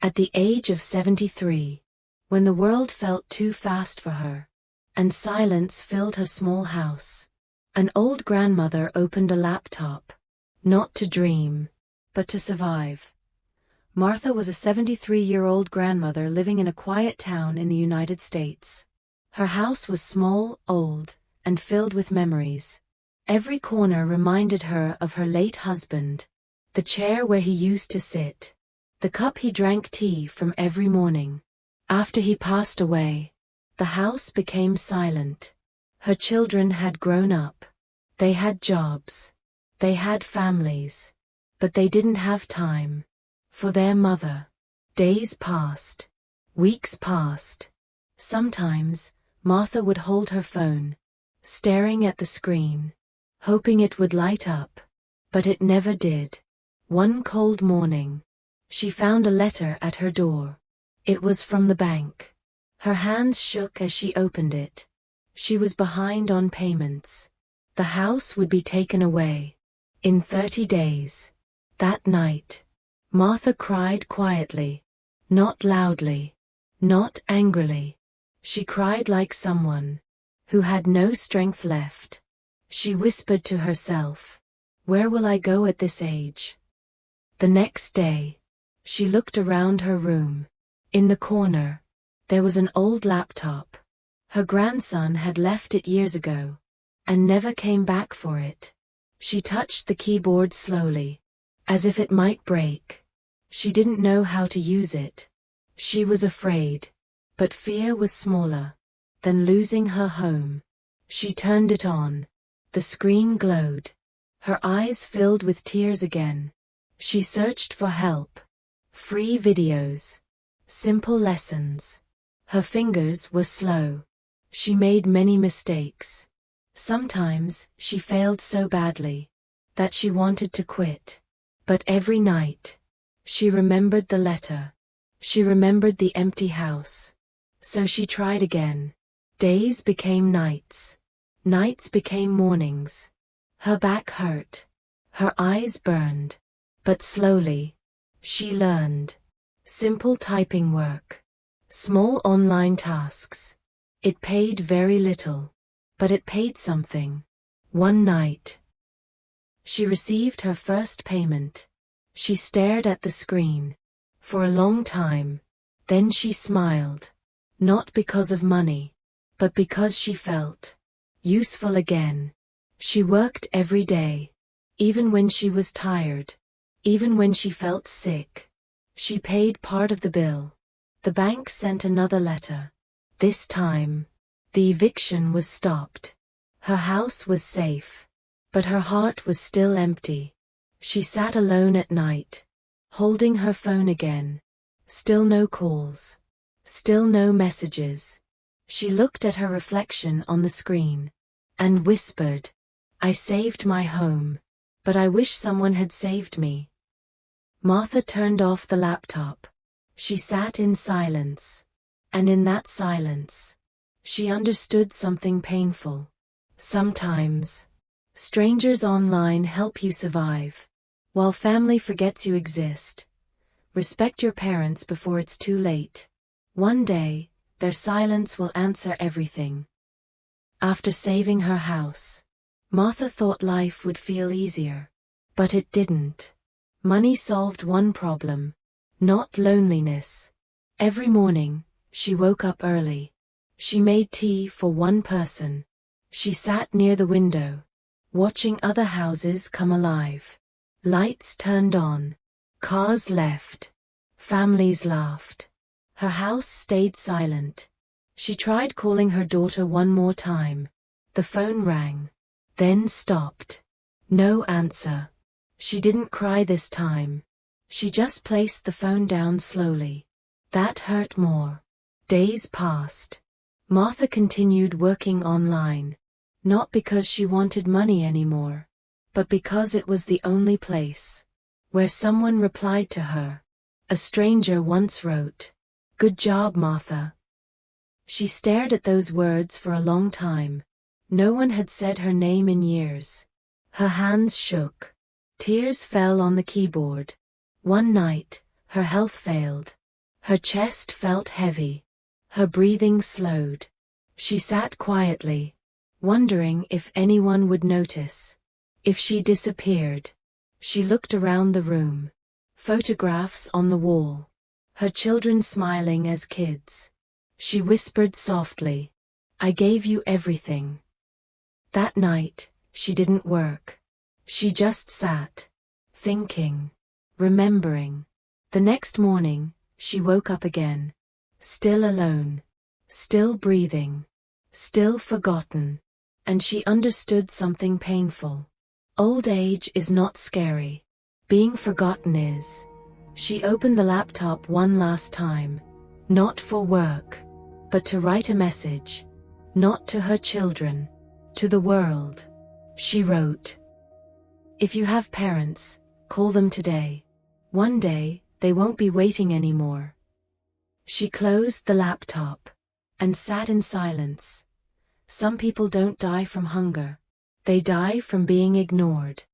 At the age of 73, when the world felt too fast for her, and silence filled her small house, an old grandmother opened a laptop, not to dream, but to survive. Martha was a 73-year-old grandmother living in a quiet town in the United States. Her house was small, old, and filled with memories. Every corner reminded her of her late husband, the chair where he used to sit, the cup he drank tea from every morning. After he passed away, the house became silent. Her children had grown up. They had jobs. They had families. But they didn't have time for their mother. Days passed. Weeks passed. Sometimes, Martha would hold her phone, staring at the screen, hoping it would light up. But it never did. One cold morning, she found a letter at her door. It was from the bank. Her hands shook as she opened it. She was behind on payments. The house would be taken away in 30 days. That night, Martha cried quietly, not loudly, not angrily. She cried like someone who had no strength left. She whispered to herself, "Where will I go at this age?" The next day, she looked around her room. In the corner, there was an old laptop. Her grandson had left it years ago, and never came back for it. She touched the keyboard slowly, as if it might break. She didn't know how to use it. She was afraid, but fear was smaller than losing her home. She turned it on. The screen glowed. Her eyes filled with tears again. She searched for help. Free videos. Simple lessons. Her fingers were slow. She made many mistakes. Sometimes she failed so badly that she wanted to quit. But every night, she remembered the letter. She remembered the empty house. So she tried again. Days became nights. Nights became mornings. Her back hurt. Her eyes burned. But slowly, she learned. Simple typing work. Small online tasks. It paid very little. But it paid something. One night, she received her first payment. She stared at the screen for a long time. Then she smiled. Not because of money, but because she felt useful again. She worked every day, even when she was tired, even when she felt sick. She paid part of the bill. The bank sent another letter. This time, the eviction was stopped. Her house was safe, but her heart was still empty. She sat alone at night, holding her phone again. Still no calls. Still no messages. She looked at her reflection on the screen and whispered, "I saved my home, but I wish someone had saved me." Martha turned off the laptop. She sat in silence. And in that silence, she understood something painful. Sometimes, strangers online help you survive, while family forgets you exist. Respect your parents before it's too late. One day, their silence will answer everything. After saving her house, Martha thought life would feel easier. But it didn't. Money solved one problem, not loneliness. Every morning, she woke up early. She made tea for one person. She sat near the window, watching other houses come alive. Lights turned on. Cars left. Families laughed. Her house stayed silent. She tried calling her daughter one more time. The phone rang, then stopped. No answer. She didn't cry this time. She just placed the phone down slowly. That hurt more. Days passed. Martha continued working online, not because she wanted money anymore, but because it was the only place where someone replied to her. A stranger once wrote, "Good job, Martha." She stared at those words for a long time. No one had said her name in years. Her hands shook. Tears fell on the keyboard. One night, her health failed. Her chest felt heavy. Her breathing slowed. She sat quietly, wondering if anyone would notice. If she disappeared. She looked around the room. Photographs on the wall. Her children smiling as kids. She whispered softly, "I gave you everything." That night, she didn't work. She just sat, thinking, remembering. The next morning, she woke up again. Still alone. Still breathing. Still forgotten. And she understood something painful. Old age is not scary. Being forgotten is. She opened the laptop one last time. Not for work, but to write a message. Not to her children. To the world. She wrote, "If you have parents, call them today. One day, they won't be waiting anymore." She closed the laptop and sat in silence. Some people don't die from hunger. They die from being ignored.